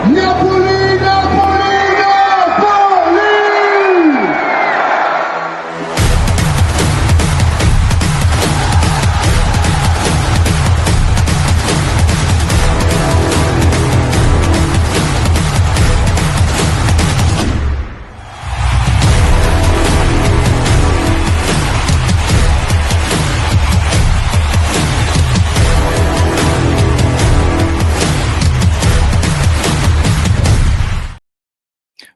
Napoli, Napoli, Napoli!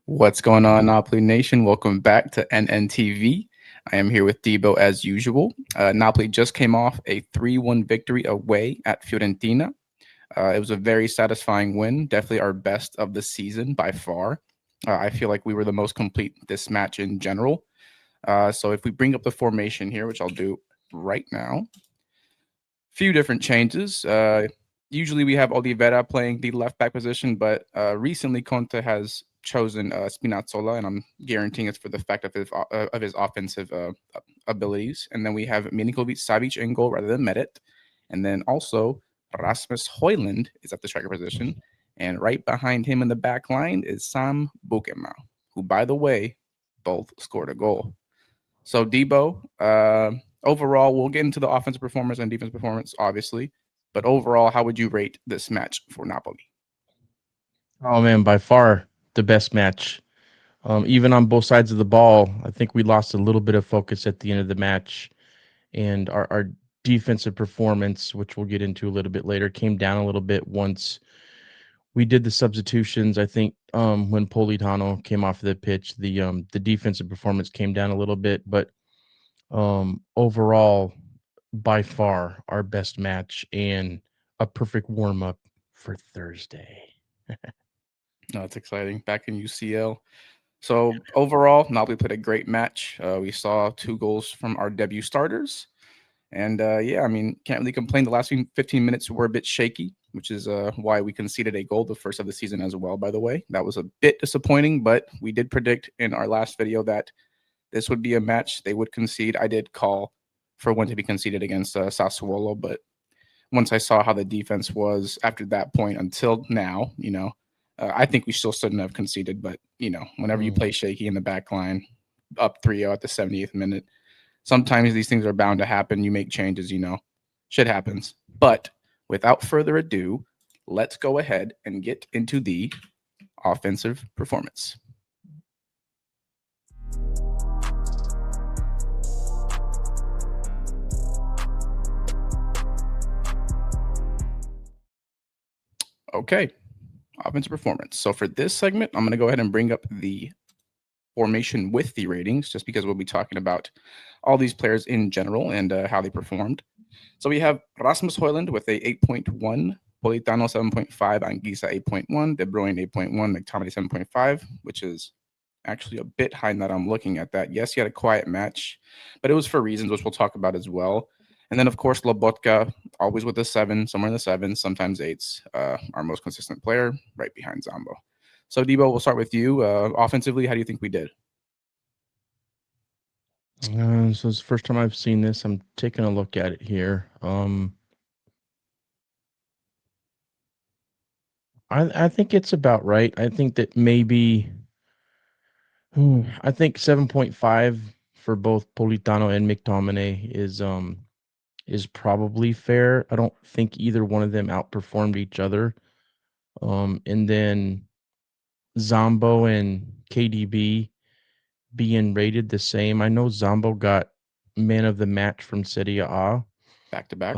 What's going on, Napoli Nation? Welcome back to NNTV. I am here with Debo as usual. Napoli just came off a 3-1 victory away at Fiorentina. It was a very satisfying win, definitely our best of the season by far. I feel like we were the most complete this match in general. So if we bring up the formation here, which I'll do right now, few different changes. Usually we have Oliveira playing the left back position, but recently Conte has chosen Spinazzola, and I'm guaranteeing it's for the fact of his offensive abilities. And then we have Milinkovic Savic in goal rather than Merit. And then also Rasmus Højlund is at the striker position. And right behind him in the back line is Sam Bukema, who, by the way, both scored a goal. So Debo, overall, we'll get into the offensive performance and defense performance, obviously. But overall, how would you rate this match for Napoli? Oh man, by far the best match. Even on both sides of the ball, I think we lost a little bit of focus at the end of the match, and our defensive performance, which we'll get into a little bit later, came down a little bit once we did the substitutions. I think when Politano came off the pitch, the defensive performance came down a little bit, but overall, by far our best match and a perfect warm up for Thursday. No, it's exciting. Back in UCL. So overall, Napoli played a great match. We saw 2 goals from our debut starters. And yeah, I mean, can't really complain. The last 15 minutes were a bit shaky, which is why we conceded a goal, the first of the season as well, by the way. That was a bit disappointing, but we did predict in our last video that this would be a match they would concede. I did call for one to be conceded against Sassuolo, but once I saw how the defense was after that point until now, I think we still shouldn't have conceded. But, whenever you play shaky in the back line, up 3-0 at the 78th minute, sometimes these things are bound to happen. You make changes, shit happens. But without further ado, let's go ahead and get into the offensive performance. Okay, offensive performance. So for this segment, I'm going to go ahead and bring up the formation with the ratings, just because we'll be talking about all these players in general and how they performed. So we have Rasmus Højlund with a 8.1, Politano 7.5, Anguissa 8.1, De Bruyne 8.1, McTominay 7.5, which is actually a bit high now that I'm looking at that. Yes, he had a quiet match, but it was for reasons which we'll talk about as well. And then, of course, Lobotka, always with a 7, somewhere in the 7s, sometimes 8s, our most consistent player, right behind Zambo. So, Debo, we'll start with you. Offensively, how do you think we did? So it's the first time I've seen this. I'm taking a look at it here. I think it's about right. I think that maybe I think 7.5 for both Politano and McTominay is probably fair. I don't think either one of them outperformed each other. And then Zombo and KDB being rated the same. I know Zombo got man of the match from Serie A. Back to back.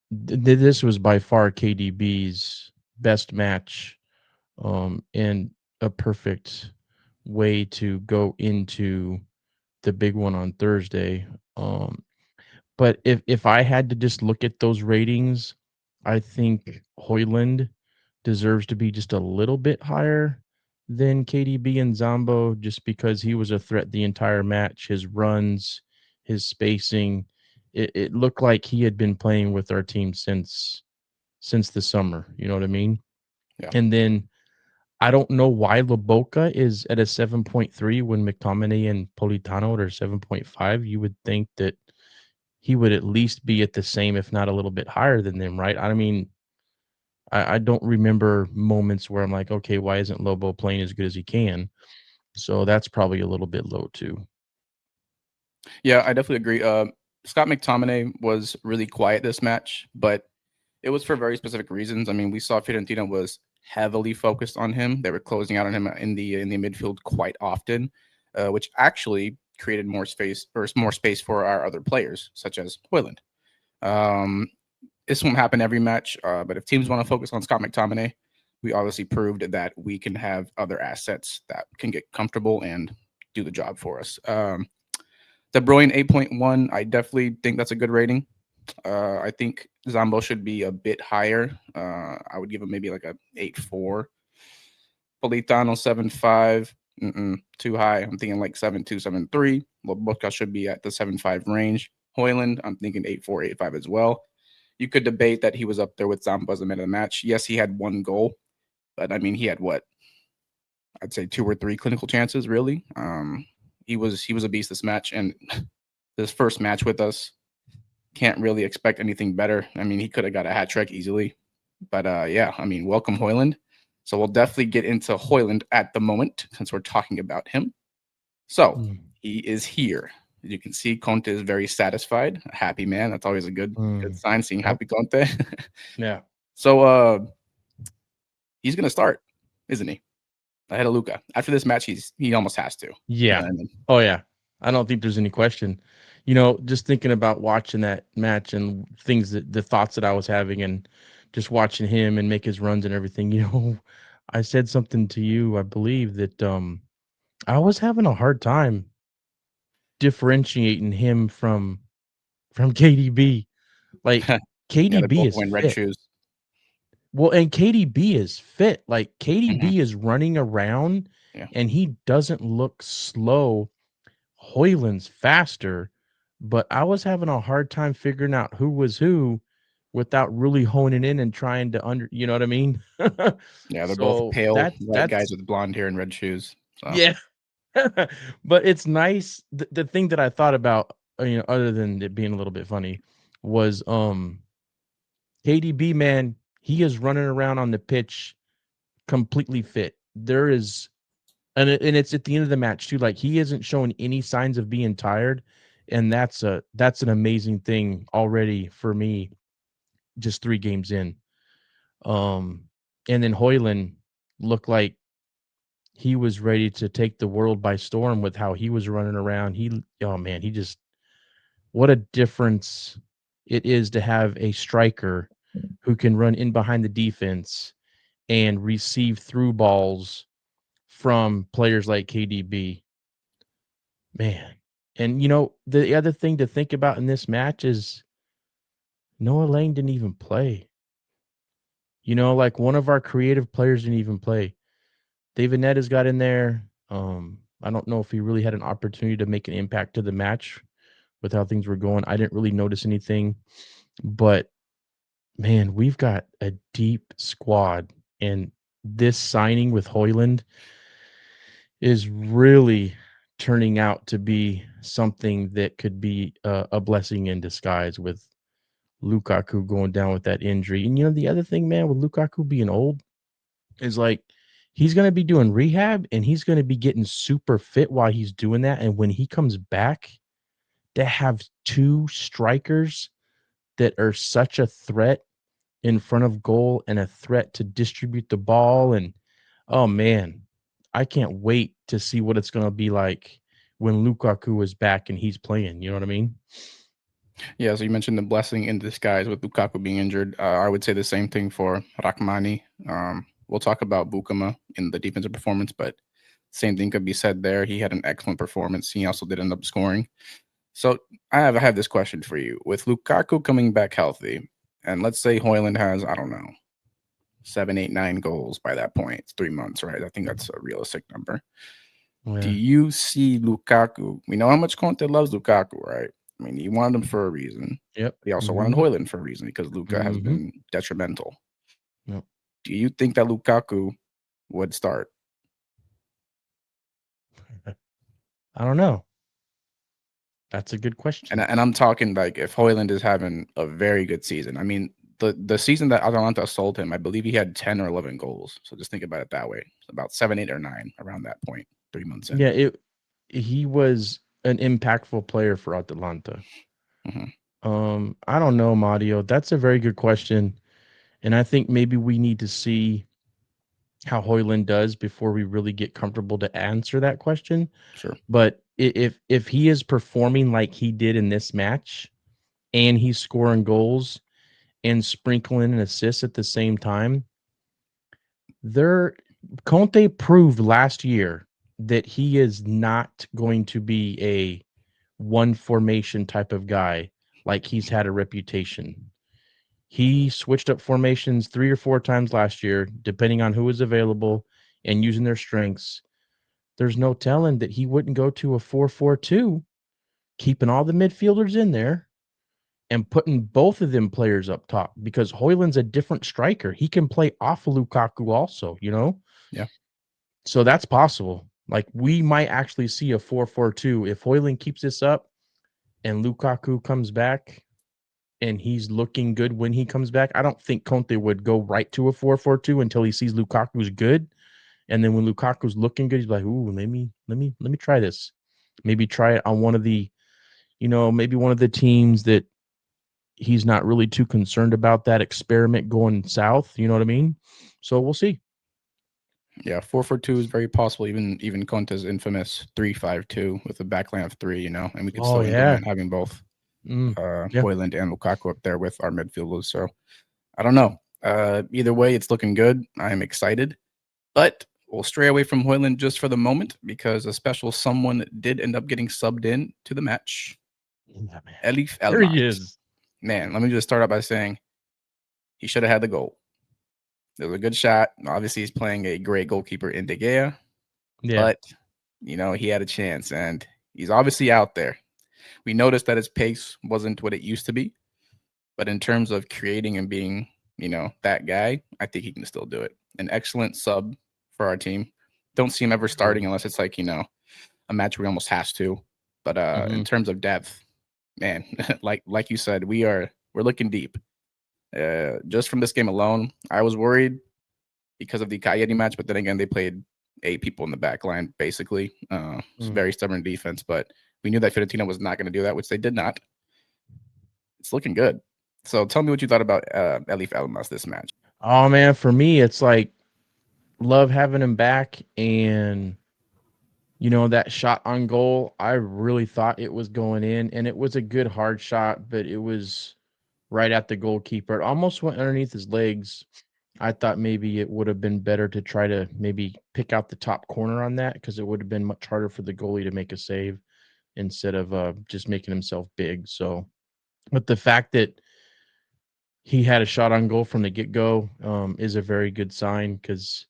This was by far KDB's best match, and a perfect way to go into the big one on Thursday. But if I had to just look at those ratings, I think Højlund deserves to be just a little bit higher than KDB and Zombo, just because he was a threat the entire match. His runs, his spacing, it looked like he had been playing with our team since the summer. You know what I mean? Yeah. And then I don't know why Lobotka is at a 7.3 when McTominay and Politano are 7.5. You would think that he would at least be at the same, if not a little bit higher than them, right? I mean, I don't remember moments where I'm like, okay, why isn't Lobo playing as good as he can? So that's probably a little bit low too. Yeah, I definitely agree. Scott McTominay was really quiet this match, but it was for very specific reasons. I mean, we saw Fiorentina was heavily focused on him. They were closing out on him in the midfield quite often, which actually created more space for our other players, such as Hoyland. Um, this won't happen every match, but if teams want to focus on Scott McTominay, we obviously proved that we can have other assets that can get comfortable and do the job for us. De Bruyne 8.1, I definitely think that's a good rating. I think Zambo should be a bit higher. I would give him maybe like a 8.4. Politano 7.5. Too high. I'm thinking like 7.2, 7.3. Lobotka should be at the 7.5 range. Hoyland, I'm thinking 8.4, 8.5 as well. You could debate that he was up there with Zambo as a man of the match. Yes, he had one goal, but I mean, he had what? I'd say two or three clinical chances, really. He was a beast this match, and this first match with us, can't really expect anything better. I mean, he could have got a hat trick easily. But yeah, I mean, welcome Hoyland. So we'll definitely get into Hoyland at the moment since we're talking about him. So Mm. he is here. As you can see, Conte is very satisfied, a happy man. That's always a good Mm. sign, seeing Yep. happy Conte. Yeah. So he's gonna start, isn't he? Ahead of Luca. After this match, he almost has to. You know Yeah. what I mean? Oh yeah. I don't think there's any question. Just thinking about watching that match and things that the thoughts that I was having and just watching him and make his runs and everything, I said something to you, I believe that I was having a hard time differentiating him from KDB. Like Yeah, they're KDB both is wearing red fit. shoes. Well, and KDB is fit. Like Hmm. KDB is running around Yeah. and he doesn't look slow. Hoyland's faster, but I was having a hard time figuring out who was who without really honing in and trying to you know what I mean? Yeah, they're both So pale white guys that's with blonde hair and red shoes. So yeah. But it's nice. The thing that I thought about, other than it being a little bit funny, was KDB, man, he is running around on the pitch completely fit. There is and it's at the end of the match too. Like he isn't showing any signs of being tired, and that's an amazing thing already for me. Just 3 games in, um, and then Hoyland looked like he was ready to take the world by storm with how he was running around. Oh man, he just what a difference it is to have a striker who can run in behind the defense and receive through balls from players like KDB. Man. And the other thing to think about in this match is Noah Lang didn't even play. Like one of our creative players didn't even play. David Nettes got in there. I don't know if he really had an opportunity to make an impact to the match with how things were going. I didn't really notice anything, but man, we've got a deep squad, and this signing with Hoyland is really turning out to be something that could be a blessing in disguise with Lukaku going down with that injury. And the other thing, man, with Lukaku being old is like he's going to be doing rehab and he's going to be getting super fit while he's doing that. And when he comes back, to have two strikers that are such a threat in front of goal and a threat to distribute the ball. And oh man, I can't wait to see what it's going to be like when Lukaku is back and he's playing. You know what I mean? yeah, so you mentioned the blessing in disguise with Lukaku being injured. I would say the same thing for Rahmani. We'll talk about Bukama in the defensive performance, but same thing could be said there. He had an excellent performance. He also did end up scoring. So I have this question for you. With Lukaku coming back healthy, and let's say Hoyland has, I don't know, 7, 8, 9 goals by that point. It's 3 months, right? I think that's a realistic number. Do Yeah. you see Lukaku? We know how much Conte loves Lukaku, right? I mean, he wanted him for a reason. Yep. But he also wanted Mm-hmm. Hoyland for a reason because Luka has Mm-hmm. been detrimental. Yep. Do you think that Lukaku would start? I don't know. That's a good And question. I'm talking like if Hoyland is having a very good season. I mean, the season that Atalanta sold him, I believe he had 10 or 11 goals. So just think about it that way. About 7, 8, or 9 around that point, 3 months in. Yeah, he was an impactful player for Atalanta. Mhm. I don't know, Mario. That's a very good question. And I think maybe we need to see how Hoyland does before we really get comfortable to answer that question. Sure. But if he is performing like he did in this match and he's scoring goals and sprinkling in assists at the same time, Conte proved last year that he is not going to be a one formation type of guy like he's had a reputation. He switched up formations 3 or 4 times last year, depending on who was available and using their strengths. There's no telling that he wouldn't go to a 4-4-2, keeping all the midfielders in there and putting both of them players up top because Hoyland's a different striker. He can play off of Lukaku also, you know? Yeah. So that's possible. Like we might actually see a 4-4-2 if Hoyland keeps this up and Lukaku comes back and he's looking good when he comes back. I don't think Conte would go right to a 4-4-2 until he sees Lukaku's good. And then when Lukaku's looking good, he's like, "Ooh, let me try this. Maybe try it on one of the, maybe one of the teams that he's not really too concerned about that experiment going south." You know what I mean? So we'll see. Yeah, 4-4-2 is very possible. Even Conte's infamous 3-5-2 with a backline of 3, and we could Oh still yeah. implement having both Yeah. Hoyland and Lukaku up there with our midfielders. So I don't know. Either way, it's looking good. I'm excited, but we'll stray away from Hoyland just for the moment because a special someone did end up getting subbed in to the match. Yeah, man. Elif There he Elmas. is. Man, let me just start out by saying he should have had the goal. It was a good shot. Obviously, he's playing a great goalkeeper in De Gea, Yeah. but he had a chance, and he's obviously out there. We noticed that his pace wasn't what it used to be, but in terms of creating and being, that guy, I think he can still do it. An excellent sub for our team. Don't see him ever starting unless it's like, a match where he almost has to. But in terms of depth, man, like you said, we're looking deep. Just from this game alone, I was worried because of the Cagliari match, but then again, they played 8 people in the back line, basically. It's a very stubborn defense, but we knew that Fiorentina was not going to do that, which they did not. It's looking good. So tell me what you thought about Elif Elmas this match. Oh man, for me, it's like love having him back, and that shot on goal. I really thought it was going in, and it was a good hard shot, but it was right at the goalkeeper. It almost went underneath his legs. I thought maybe it would have been better to try to maybe pick out the top corner on that because it would have been much harder for the goalie to make a save instead of just making himself big. So, but the fact that he had a shot on goal from the get-go is a very good sign because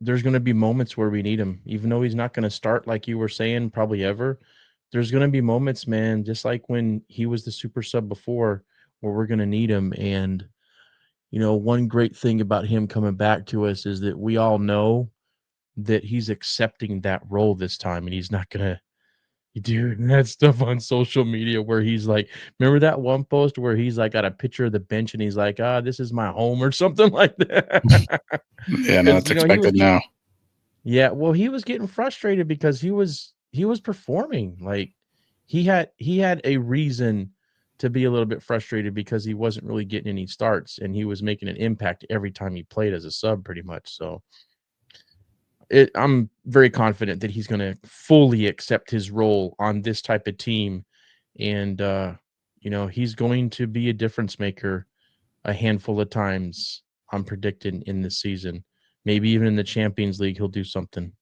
there's going to be moments where we need him, even though he's not going to start like you were saying, probably ever. There's going to be moments, man, just like when he was the super sub before, where we're going to need him. And one great thing about him coming back to us is that we all know that he's accepting that role this time, and he's not gonna do that stuff on social media where he's like, remember that one post where he's like got a picture of the bench and he's like, this is my home or something like that. Yeah, no, Because it's expected now. yeah, well, he was getting frustrated because he was performing. Like he had a reason to be a little bit frustrated because he wasn't really getting any starts and he was making an impact every time he played as a sub pretty much. So I'm very confident that he's going to fully accept his role on this type of team, and he's going to be a difference maker a handful of times. I'm predicting in this season, maybe even in the Champions League, he'll do something.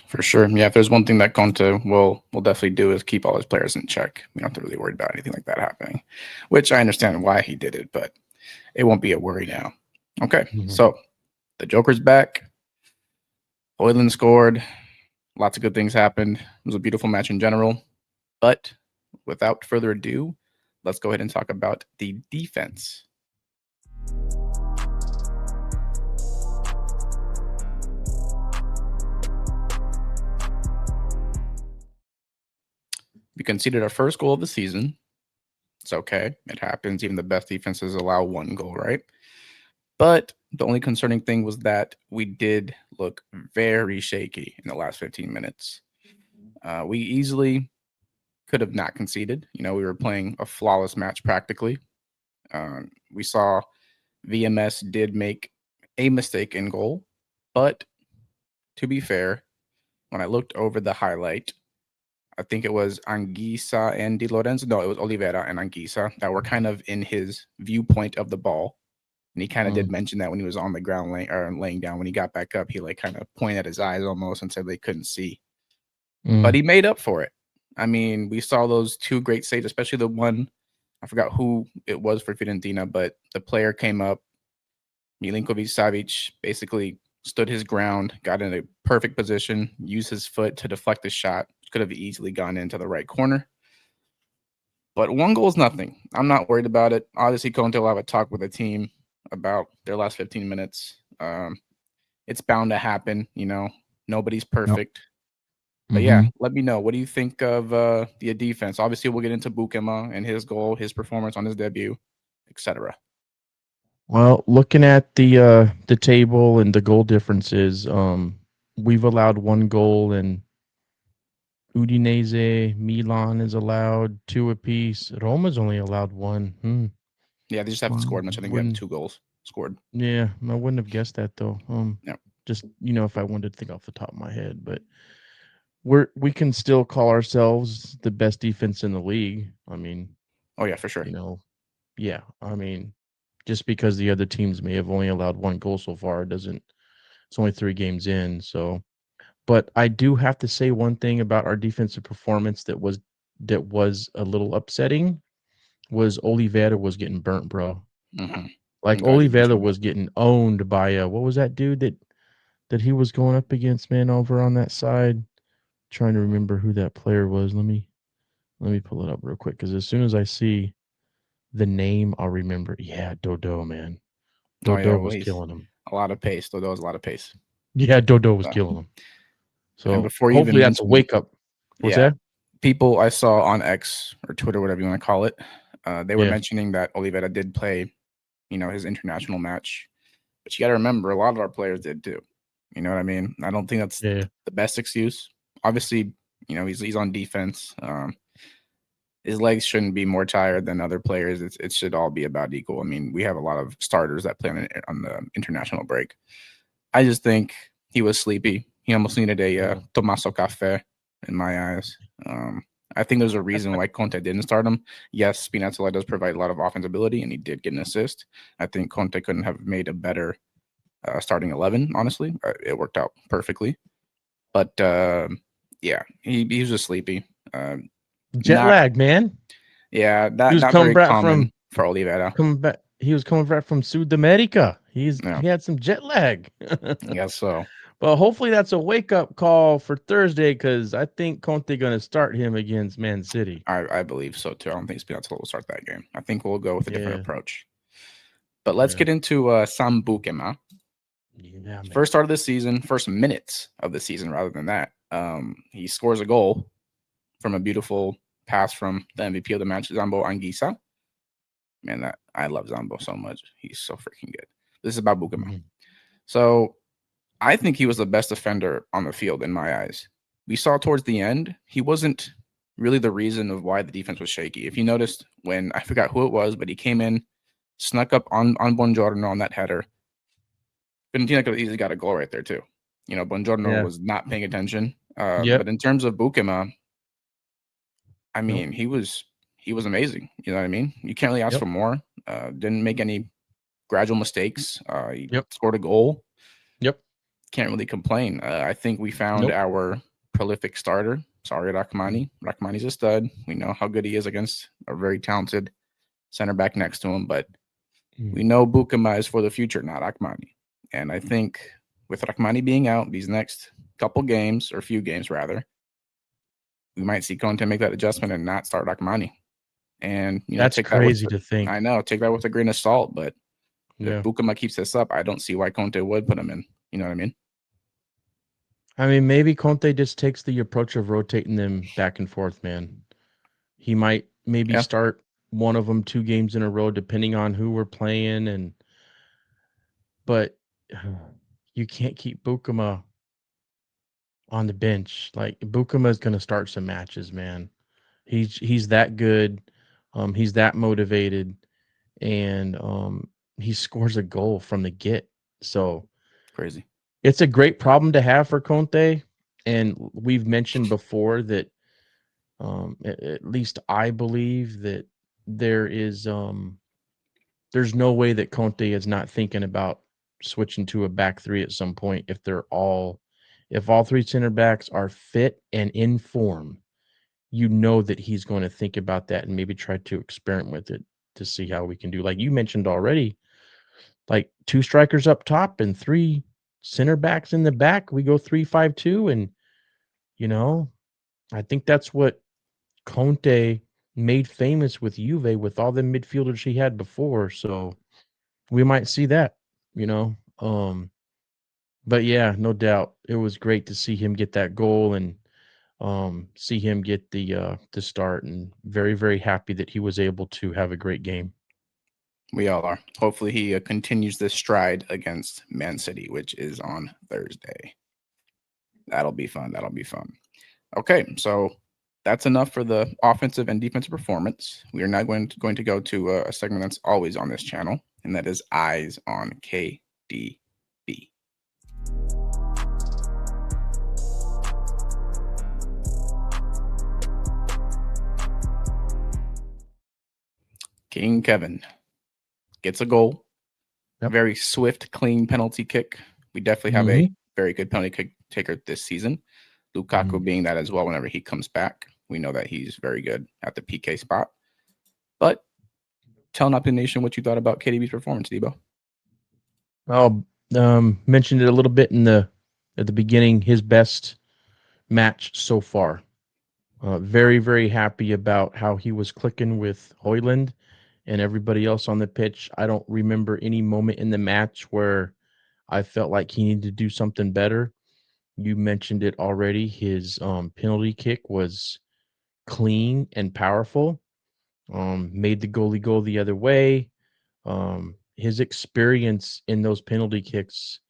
For sure. Yeah, if there's one thing that Conte will definitely do is keep all his players in check. We don't have to really worry about anything like that happening, which I understand why he did it, but it won't be a worry now. Okay, so the Joker's back. Hoyland scored. Lots of good things happened. It was a beautiful match in general. But without further ado, let's go ahead and talk about the defense. We conceded our first goal of the season. It's okay. It happens. Even the best defenses allow one goal, right? But the only concerning thing was that we did look very shaky in the last 15 minutes. We easily could have not conceded. We were playing a flawless match practically. We saw VMS did make a mistake in goal, but to be fair, when I looked over the highlight, I think it was Anguissa and Di Lorenzo. No, it was Oliveira and Anguissa that were kind of in his viewpoint of the ball. And he kind of did mention that when he was on the ground laying down. When he got back up, he kind of pointed at his eyes almost and said they couldn't see. But he made up for it. I mean, we saw those two great saves, especially the one, I forgot who it was for Fiorentina, but the player came up, Milinkovic Savic basically stood his ground, got in a perfect position, used his foot to deflect the shot. Could have easily gone into the right corner. But one goal is nothing. I'm not worried about it. Obviously, Conte will have a talk with the team about their last 15 minutes. It's bound to happen. Nobody's perfect. But yeah, let me know. What do you think of the defense? Obviously, we'll get into Bukema and his goal, his performance on his debut, etc. Well, looking at the table and the goal differences, we've allowed one goal, and Udinese, Milan is allowed 2 apiece. Roma's only allowed 1. Yeah, they just haven't scored much. I think we have Wouldn't 2 goals scored. Yeah, I wouldn't have guessed that though. Yep. Just if I wanted to think off the top of my head, but we can still call ourselves the best defense in the league. I mean, Oh yeah, for sure. Yeah. I mean, just because the other teams may have only allowed 1 goal so far, it's only 3 games in. So, but I do have to say one thing about our defensive performance that was a little upsetting was Oliveira was getting burnt, bro. Mm-hmm. Like I'm glad you Oliveira mentioned was getting owned by what was that dude that he was going up against, man, over on that side? Trying to remember who that player was. Let me pull it up real quick, because as soon as I see the name, I'll remember. Yeah, Dodo, man. that. Oh yeah, Dodo well, was he's killing him. a lot of pace. Dodo has a lot of pace. Yeah, Dodo was So, killing him. and So before you even hopefully that's a mentioned it, wake up. What's yeah, that? people I saw on X or Twitter, whatever you want to call it, they were Yeah. mentioning that Oliveira did play, his international match. But you got to remember, a lot of our players did too. You know what I mean? I don't think that's Yeah. the best excuse. Obviously, he's on defense. His legs shouldn't be more tired than other players. It should all be about equal. I mean, we have a lot of starters that play on the international break. I just think he was sleepy. He almost needed a Tommaso Cafe in my eyes. I think there's a reason why Conte didn't start him. Yes, Spinazzola does provide a lot of offensive ability, and he did get an assist. I think Conte couldn't have made a better starting 11, honestly. It worked out perfectly. But yeah, he was just sleepy. Jet Not lag, man. Yeah, He that was not coming very back common from for Oliveira. He was coming back from Sudamerica. Yeah, He had some jet lag. I guess so. Well, hopefully that's a wake up call for Thursday, because I think Conte going to start him against Man City. I believe so too. I don't think Spinazzola will start that game. I think we'll go with a different Yeah. approach. But let's get into Sam Bukema. Yeah, man. First start of the season, first minutes of the season, rather than that. He scores a goal from a beautiful pass from the MVP of the match, Zambo Anguissa. Man, I love Zambo so much. He's so freaking good. This is about Bukema. Mm-hmm. So I think he was the best defender on the field in my eyes. We saw towards the end, he wasn't really the reason of why the defense was shaky. If you noticed, when I forgot who it was, but he came in, snuck up on Buongiorno on that header. Fiorentina could have easily got a goal right there too. Buongiorno Yeah. was not paying attention. Yep. But in terms of Bukema, I Nope. mean, he was amazing. You know what I mean? You can't really ask Yep. for more. Didn't make any gradual mistakes. He Yep. scored a goal. Yep. Can't really complain. I think we found Nope. our prolific starter. Sorry, Rahmani. Rahmani's a stud. We know how good he is against a very talented center back next to him, but we know Bukema is for the future, not Rahmani. And I think with Rahmani being out these next couple games, or few games rather, we might see Conte make that adjustment and not start Rahmani. And That's take that with crazy to think. I know, take that with a grain of salt, but if Yeah. Bukema keeps this up, I don't see why Conte would put him in. You know what I mean? I mean, maybe Conte just takes the approach of rotating them back and forth, man. He might maybe Yeah. start one of them 2 games in a row, depending on who we're playing. But you can't keep Bukuma on the bench. Like Bukuma is going to start some matches, man. He's that good. He's that motivated, and he scores a goal from the get. So Crazy. it's a great problem to have for Conte. And we've mentioned before that at least I believe that there is there's no way that Conte is not thinking about switching to a back three at some point if all 3 center backs are fit and in form. You know that he's going to think about that and maybe try to experiment with it to see how we can do. Like you mentioned already, like 2 strikers up top and 3 center backs in the back. We go 3-5-2, and you know, I think that's what Conte made famous with Juve with all the midfielders he had before. So we might see that, you know. But yeah, no doubt. It was great to see him get that goal and see him get the start, and very, very happy that he was able to have a great game. We all are. Hopefully, he continues this stride against Man City, which is on Thursday. That'll be fun. That'll be fun. Okay, so that's enough for the offensive and defensive performance. We are now going to go to a segment that's always on this channel, and that is Eyes on KDB. King Kevin gets a goal. Yep. Very swift, clean penalty kick. We definitely have a very good penalty kick taker this season. Lukaku being that as well whenever he comes back. We know that he's very good at the PK spot. But tell Napoli Nation what you thought about KDB's performance, Debo. I'll mentioned it a little bit at the beginning. His best match so far. Very, very happy about how he was clicking with Højlund and everybody else on the pitch. I don't remember any moment in the match where I felt like he needed to do something better. You mentioned it already. His penalty kick was clean and powerful. Made the goalie go the other way. His experience in those penalty kicks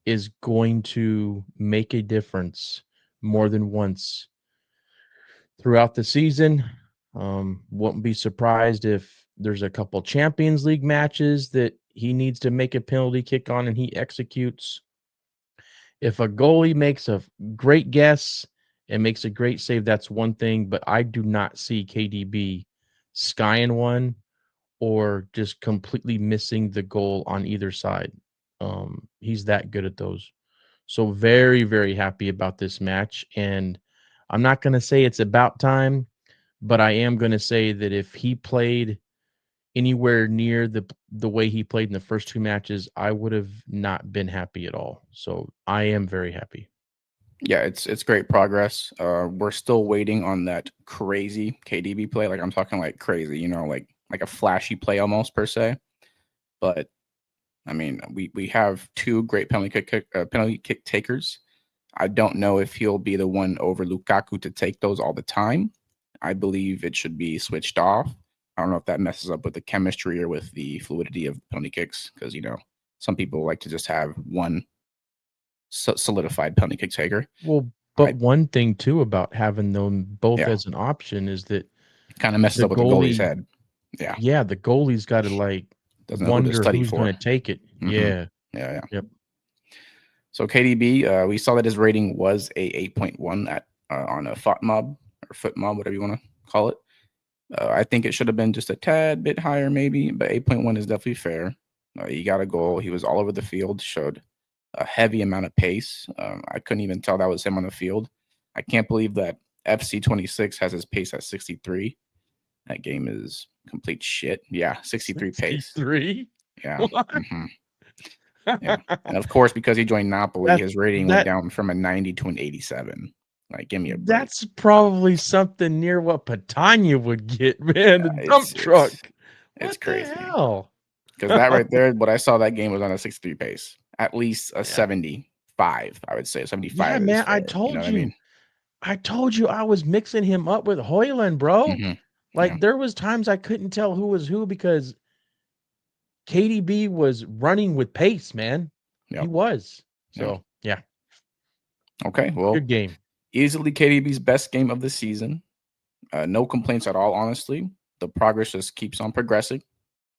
is going to make a difference more than once throughout the season. Won't be surprised if there's a couple Champions League matches that he needs to make a penalty kick on and he executes. If a goalie makes a great guess and makes a great save, that's one thing, but I do not see KDB skying one or just completely missing the goal on either side. He's that good at those. So very, very happy about this match. And I'm not going to say it's about time, but I am going to say that if he played anywhere near the way he played in the first 2 matches, I would have not been happy at all. So I am very happy. Yeah, it's great progress. We're still waiting on that crazy KDB play. Like I'm talking like crazy, you know, like a flashy play almost per se. But I mean, we have 2 great penalty kick takers. I don't know if he'll be the one over Lukaku to take those all the time. I believe it should be switched off. I don't know if that messes up with the chemistry or with the fluidity of penalty kicks because, you know, some people like to just have one solidified penalty kick taker. Well, but one thing too about having them both as an option is that kind of messes up with the goalie's head. Yeah, the goalie's got to like doesn't know who to wonder study who's for. going to take it. Yeah. Yep. So KDB, we saw that his rating was a 8.1 at on a FOTMob or FootMob, whatever you want to call it. I think it should have been just a tad bit higher, maybe, but 8.1 is definitely fair. He got a goal. He was all over the field, showed a heavy amount of pace. I couldn't even tell that was him on the field. I can't believe that FC26 has his pace at 63. That game is complete shit. Yeah, 63 pace. 63? Yeah. Mm-hmm. Yeah. And of course, because he joined Napoli, his rating went down from a 90 to an 87. Like, give me a break. That's probably something near what Patania would get, man. The dump truck. It's what crazy. The hell? Because that right there, what I saw that game was on a 63 pace. At least a 75, I would say. 75 yeah, is man, fair. I told you. Know you. what I mean? I told you I was mixing him up with Højlund, bro. Mm-hmm. Like Yeah. there was times I couldn't tell who was who because KDB was running with pace, man. He Yep. was. Yeah. So yeah, Okay. Well, good game. easily KDB's best game of the season. No complaints at all, honestly. The progress just keeps on progressing.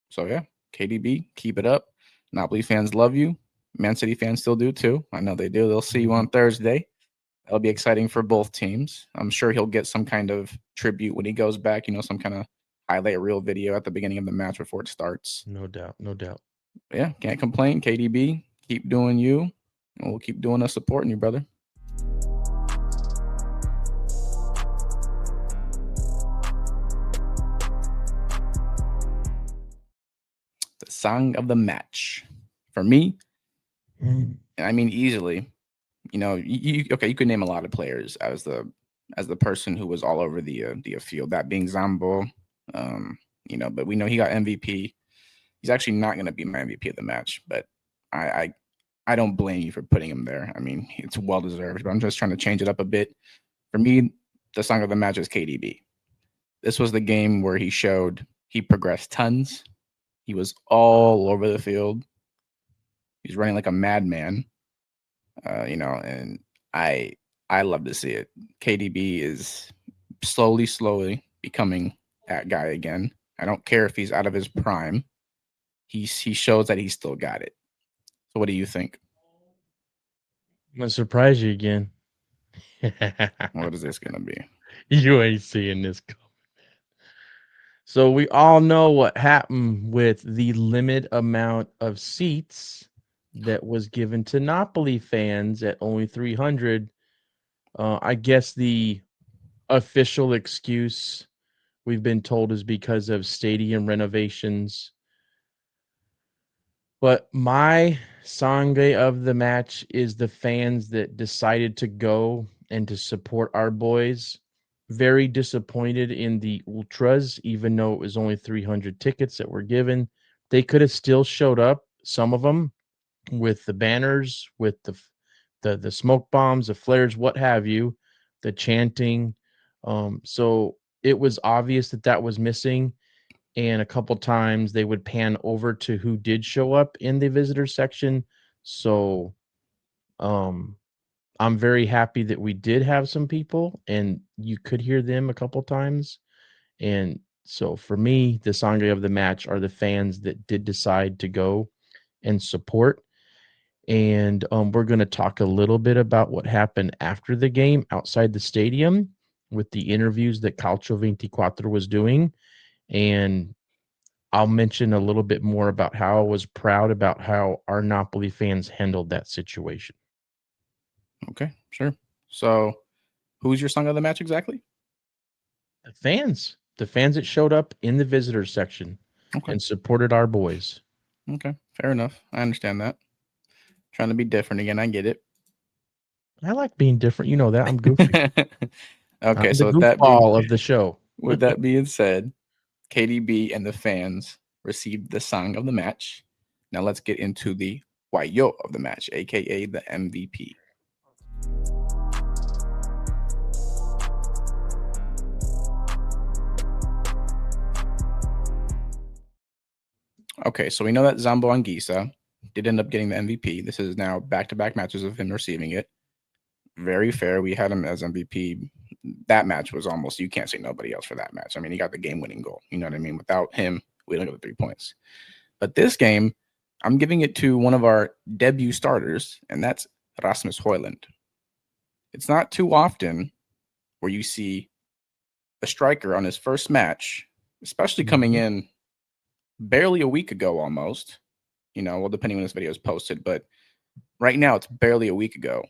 So yeah, KDB, keep it up. Napoli fans love you. Man City fans still do too. I know they do. They'll see you on Thursday. That'll be exciting for both teams. I'm sure he'll get some kind of tribute when he goes back, some kind of highlight reel video at the beginning of the match before it starts. No doubt. No doubt. But yeah, can't complain. KDB, keep doing you. And we'll keep doing us supporting you, brother. The song of the match. For me, I mean easily. You could name a lot of players as the person who was all over the field. That being Zambo, but we know he got MVP. He's actually not going to be my MVP of the match, but I I don't blame you for putting him there. I mean, it's well deserved, but I'm just trying to change it up a bit. For me, the song of the match is KDB. This was the game where he showed he progressed tons. He was all over the field. He's running like a madman. And I I love to see it. KDB is slowly becoming that guy again. I don't care if he's out of his prime. He shows that he's still got it. So what do you think? I'm gonna surprise you again. What is this gonna be? You ain't seeing this coming. So we all know what happened with the limit amount of seats that was given to Napoli fans at only 300. I guess the official excuse we've been told is because of stadium renovations. But my sangre of the match is the fans that decided to go and to support our boys. Very disappointed in the ultras, even though it was only 300 tickets that were given. They could have still showed up, some of them, with the banners, with the smoke bombs, the flares, what have you, the chanting. So it was obvious that that was missing, and a couple times they would pan over to who did show up in the visitor section. So um I'm very happy that we did have some people and you could hear them a couple times. And so for me, the sangre of the match are the fans that did decide to go and support. And we're going to talk a little bit about what happened after the game outside the stadium with the interviews that Calcio 24 was doing. And I'll mention a little bit more about how I was proud about how our Napoli fans handled that situation. Okay, sure. So who's your song of the match exactly? The fans that showed up in the visitors section Okay. and supported our boys. Okay. Fair enough. I understand that. Trying to be different again. I get it. I like being different. You know that. I'm goofy. Okay, I'm the so with goofball of the show. that being said, KDB and the fans received the song of the match. Now let's get into the Guayo of the match, aka the MVP. Okay, so we know that Zambo Anguissa did end up getting the MVP. This is now back-to-back matches of him receiving it. Very fair. We had him as MVP. That match was almost, you can't say nobody else for that match. I mean, he got the game-winning goal. You know what I mean? Without him, we don't get the 3 points. But this game, I'm giving it to one of our debut starters, and that's Rasmus Højlund. It's not too often where you see a striker on his first match, especially coming in barely a week ago almost, well, depending when this video is posted, but right now it's barely a week ago.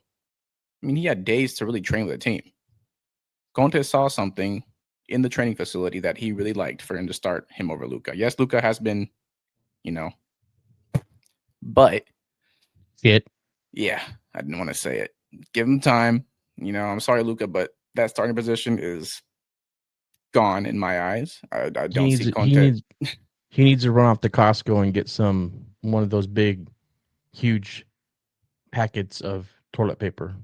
I mean, he had days to really train with the team. Conte saw something in the training facility that he really liked for him to start him over Luca. Yes, Luca has been, but It. yeah, I didn't want to say it. Give him time. I'm sorry, Luca, but that starting position is gone in my eyes. I don't see Conte. He needs to run off to Costco and get one of those big, huge packets of toilet paper.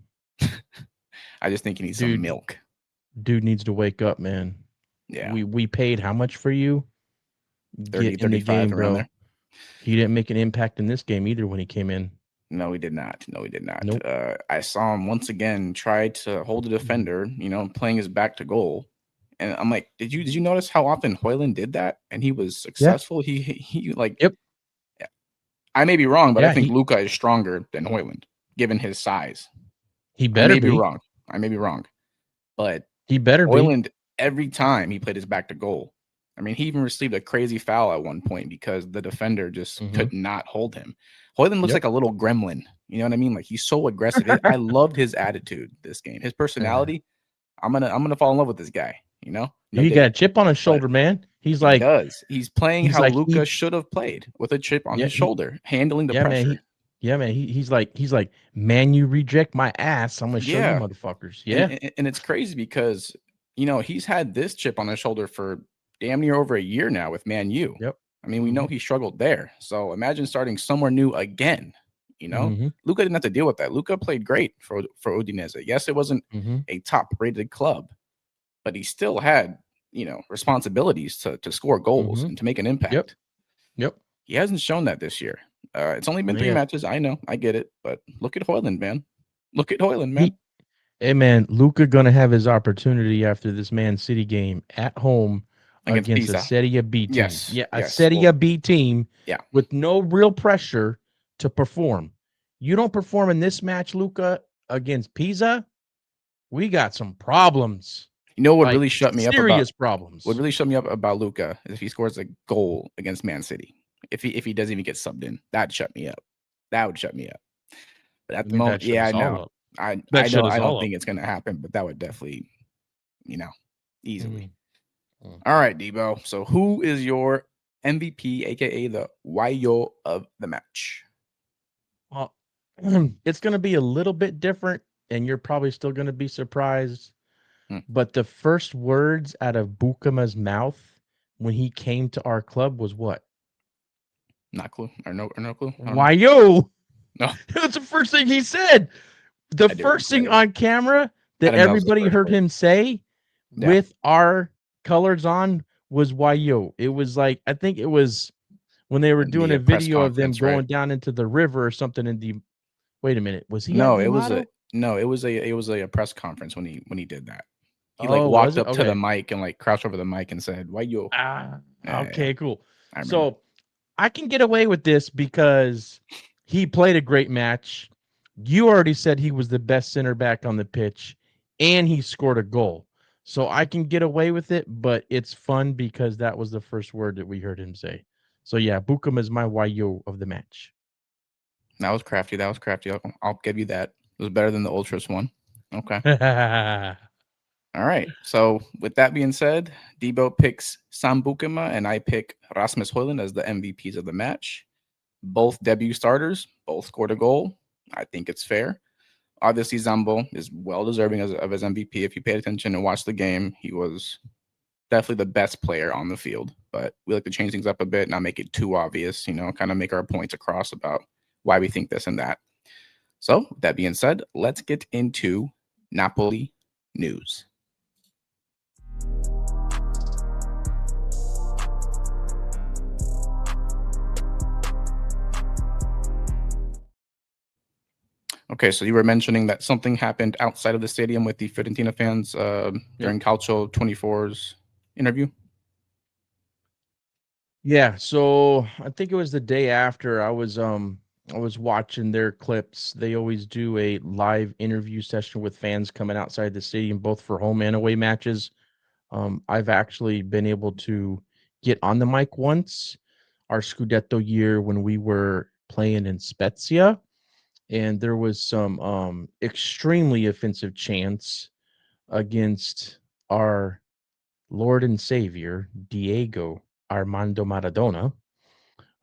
I just think he needs some milk. Dude needs to wake up, man. Yeah, We paid how much for you? 30, Get in the 35 game, around bro. there. He didn't make an impact in this game either when he came in. No, he did not. No, he did not. Nope. I saw him once again try to hold the Mhm. defender, playing his back to goal. And I'm like, did you notice how often Hoyland did that? And he was Yeah. successful. He like Yep. I may be wrong, but I Yeah. think Luca is stronger than Hoyland, given his size. He I better may be be. wrong. I may be wrong. But He better be. Hoyland, every time he played his back to goal. I mean, he even received a crazy foul at one point because the defender just Mm-hmm. could not hold him. Hoyland looks Yep. like a little gremlin. You know what I mean? Like he's so aggressive. I loved his attitude this game. His personality. I'm gonna fall in love with this guy. No He got a diddy. chip on his But shoulder, man. He's he like, does. He's playing he's how like Luca he. should have played with a chip on Yeah. his shoulder, handling the Yeah, man. pressure. Yeah, man. He's like, man, you reject my ass, I'm gonna show you Yeah. motherfuckers. And, Yeah. and and it's crazy because he's had this chip on his shoulder for damn near over a year now with Man U. Yep. I mean, we Mm-hmm. know he struggled there. So imagine starting somewhere new again. Mm-hmm. Luca didn't have to deal with that. Luca played great for Udinese. Yes, it wasn't Mm-hmm. a top rated club, but he still had responsibilities to score goals Mm-hmm. and to make an Yep. impact. Yep. He hasn't shown that this year. It's only been Not 3 yet. matches. I know, I get it, but look at Hoyland, man. Look at Hoyland, man. He Hey man, Luca gonna have his opportunity after this Man City game at home Against against a Pisa. Serie B team. Yes, Yeah, a yes. Serie Well, B team yeah. with no real pressure to perform. You don't perform in this match, Luca, against Pisa, we got some problems. You know what Like really shut me up about serious problems. Luca is if he scores a goal against Man City. If he doesn't even get subbed in, that'd shut me up. That would shut me up. But at I the think that moment, shut yeah, us I all know. up. I That I shut know us I don't all up. think it's gonna happen, but that would definitely, easily. Mhm. Mm. All right, Debo. So who is your MVP, aka the Wayo of the match? Well, it's gonna be a little bit different, and you're probably still gonna be surprised. Hmm, But the first words out of Bukama's mouth when he came to our club was what? not clue or no clue. I don't know. Why yo? No, That's the first thing he said. The I do. first thing on camera I that didn't know it was the everybody first heard word. him say Yeah, with our colors on was why yo. It was like I think it was when they were in doing the a press video of them conference, right? going down into the river or something in the wait a minute. Was he at No, the it was a Amato? no, it was a press conference when he did that. He like Oh, was walked it? up to the Okay. mic and like crouched over the mic and said, "Why you?" Ah, Yeah, okay, cool. I remember. So I can get away with this because he played a great match. You already said he was the best center back on the pitch, and he scored a goal. So I can get away with it, but it's fun because that was the first word that we heard him say. So yeah, Bukum is my Wayo of the match. That was crafty. That was crafty. I'll give you that. It was better than the Ultras one. Okay. All right. So with that being said, Debo picks Sam Bukema and I pick Rasmus Højlund as the MVPs of the match. Both debut starters, both scored a goal. I think it's fair. Obviously, Zambo is well deserving of his MVP. If you paid attention and watched the game, he was definitely the best player on the field. But we like to change things up a bit, not make it too obvious, kind of make our points across about why we think this and that. So, with that being said, let's get into Napoli news. Okay, so you were mentioning that something happened outside of the stadium with the Fiorentina fans Yep. during Calcio 24's interview. Yeah, so I think it was the day after I was watching their clips. They always do a live interview session with fans coming outside the stadium, both for home and away matches. I've actually been able to get on the mic once, our Scudetto year when we were playing in Spezia, and there was some extremely offensive chants against our Lord and Savior Diego Armando Maradona.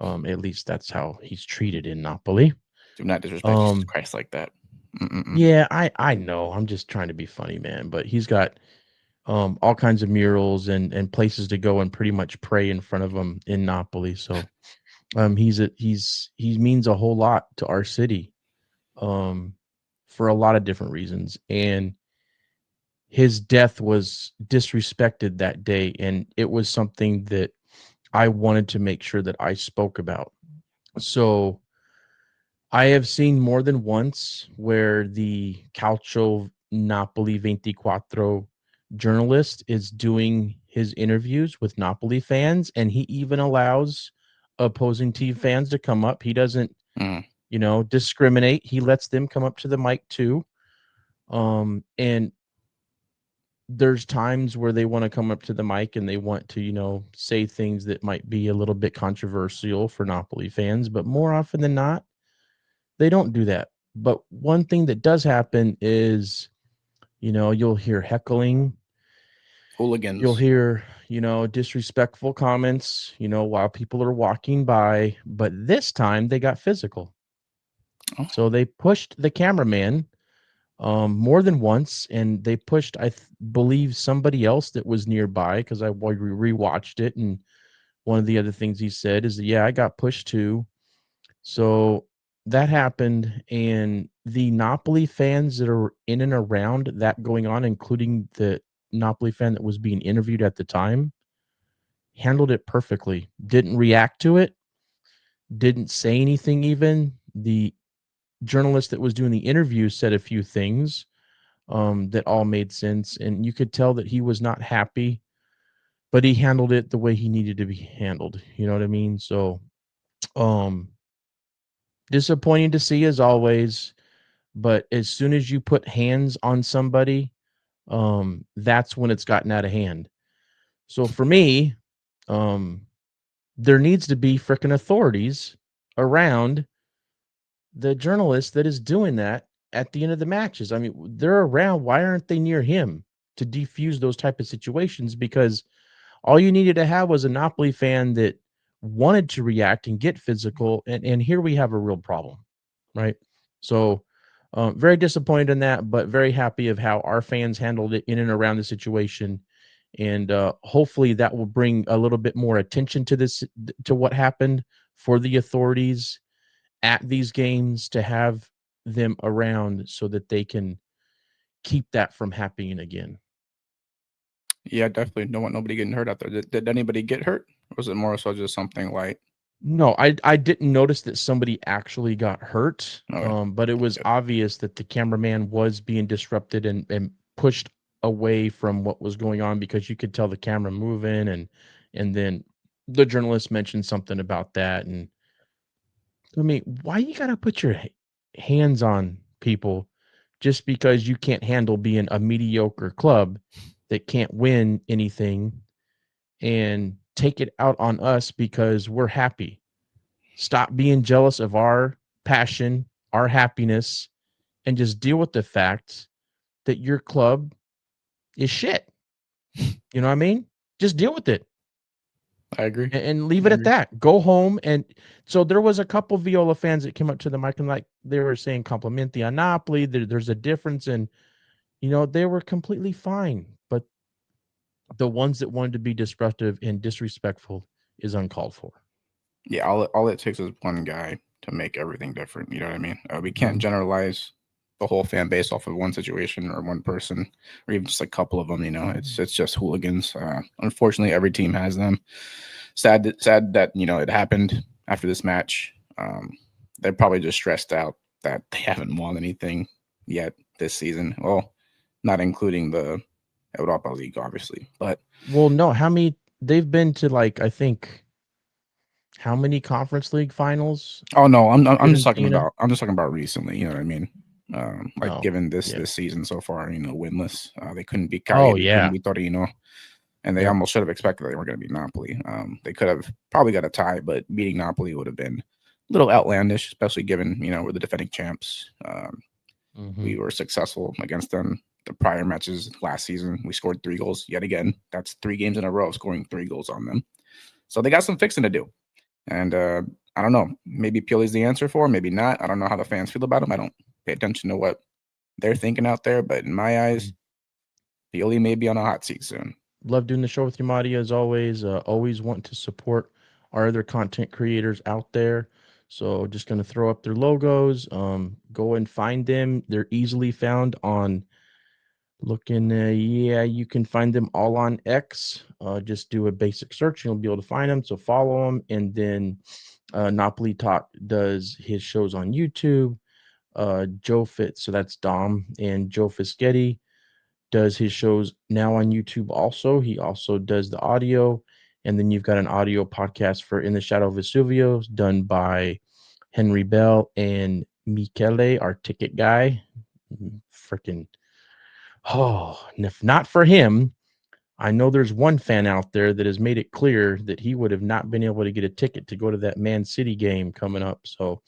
At least that's how he's treated in Napoli. Do not disrespect Jesus Um, Christ like that. Mm-mm-mm. yeah, I know. I'm just trying to be funny, man. But he's got all kinds of murals and places to go and pretty much pray in front of him in Napoli. So he means a whole lot to our city, um, for a lot of different reasons. And his death was disrespected that day, and it was something that I wanted to make sure that I spoke about. So I have seen more than once where the Calcio Napoli 24 journalist is doing his interviews with Napoli fans, and he even allows opposing team fans to come up. He doesn't, Mm. discriminate. He lets them come up to the mic too. And there's times where they want to come up to the mic and they want to, say things that might be a little bit controversial for Napoli fans, but more often than not, they don't do that. But one thing that does happen is, you'll hear heckling, you'll Hooligans. hear, disrespectful comments, while people are walking by. But this time they got physical. Oh, So they pushed the cameraman more than once, and they pushed, believe, somebody else that was nearby because I rewatched it. And one of the other things he said is, yeah, I got pushed too. So that happened, and the Napoli fans that are in and around that going on, including the Napoli fan that was being interviewed at the time, handled it perfectly. Didn't react to it, didn't say anything even. The journalist that was doing the interview said a few things that all made sense, and you could tell that he was not happy, but he handled it the way he needed to be handled. You know what I mean? So, um, disappointing to see as always. But as soon as you put hands on somebody, that's when it's gotten out of hand. So for me, um, there needs to be freaking authorities around the journalist that is doing that at the end of the matches. I mean, they're around. Why aren't they near him to defuse those type of situations? Because all you needed to have was a Napoli fan that wanted to react and get physical, and here we have a real problem, right? So, very disappointed in that, but very happy of how our fans handled it in and around the situation, and hopefully that will bring a little bit more attention to this, to what happened, for the authorities at these games to have them around so that they can keep that from happening again. yeah, definitely don't want nobody getting hurt out there. Did anybody get hurt? Or was it more so just something light? No, I didn't notice that somebody actually got hurt, Okay, but it that's was good. obvious that the cameraman was being disrupted and pushed away from what was going on, because you could tell the camera moving, and then the journalist mentioned something about that. And I mean, why you gotta put your hands on people just because you can't handle being a mediocre club that can't win anything, and take it out on us because we're happy? Stop being jealous of our passion, our happiness, and just deal with the fact that your club is shit. You know what I mean? Just deal with it, I agree. and leave I it at agree. that. Go home. And so there was a couple Viola fans that came up to the mic and, like, they were saying complimenti a Napoli. There's a difference, and they were completely fine. But the ones that wanted to be disruptive and disrespectful is uncalled for. Yeah, all it takes is one guy to make everything different. You know what I mean? We can't generalize the whole fan base off of one situation or one person, or even just a couple of them. It's just hooligans. Unfortunately, every team has them. Sad that it happened after this match. They're probably just stressed out that they haven't won anything yet this season. Well, not including the Europa League, obviously, but Well, no, how many they've been to, like, I think, how many Conference League finals? oh no, I'm just talking Fiorentina? about recently. You know what I mean? Like Oh, given this yeah. this season so far, winless. They couldn't beat Oh, Cagliari, couldn't yeah. beat Torino, and they Yep. almost should have expected they were going to beat Napoli. They could have probably got a tie, but beating Napoli would have been a little outlandish, especially given we're the defending champs. We Mhm. were successful against them the prior matches last season. We scored 3 goals yet again. That's 3 games in a row scoring 3 goals on them. So they got some fixing to do. And I don't know. Maybe Pioli's the answer for him, maybe not. I don't know how the fans feel about him. I don't pay attention to what they're thinking out there. But in my eyes, Mhm. Pioli may be on a hot seat soon. Love doing the show with you, Madi, as always. Always want to support our other content creators out there. So just gonna throw up their logos. Go and find them. They're easily found on Looking, yeah, you can find them all on X. Just do a basic search, and you'll be able to find them. So follow them, and then Napoli Talk does his shows on YouTube. Joe Fitz, so that's Dom, and Joe Fischetti does his shows now on YouTube also. He also does the audio, and then you've got an audio podcast for In the Shadow of Vesuvio done by Henry Bell and Michele, our ticket guy. Freaking, oh, and if not for him, I know there's one fan out there that has made it clear that he would have not been able to get a ticket to go to that Man City game coming up. So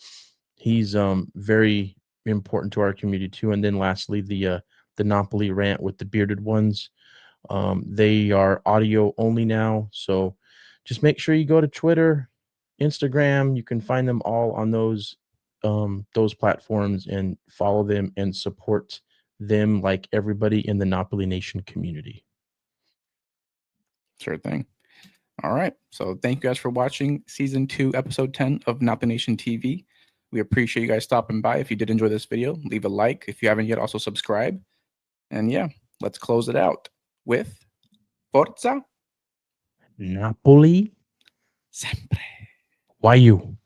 he's very important to our community too. And then lastly, the Napoli rant with the bearded ones. They are audio only now, so just make sure you go to Twitter, Instagram. You can find them all on those platforms and follow them and support them like everybody in the Napoli Nation community. Sure thing. All right. So thank you guys for watching season 2, episode 10 of Napoli Nation TV. We appreciate you guys stopping by. If you did enjoy this video, leave a like. If you haven't yet, also subscribe. And yeah, let's close it out with Forza Napoli, Sempre. why you?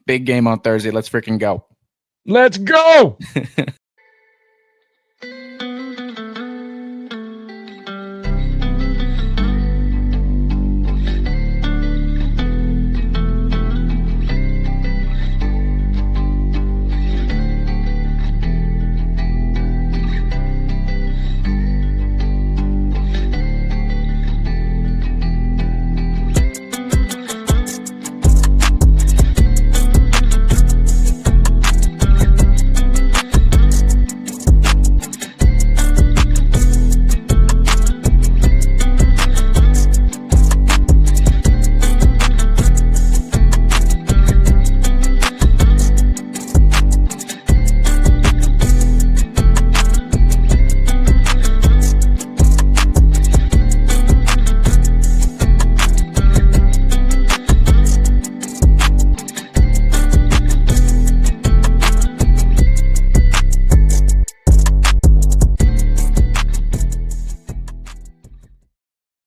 Big game on Thursday. Let's freaking go. Let's go!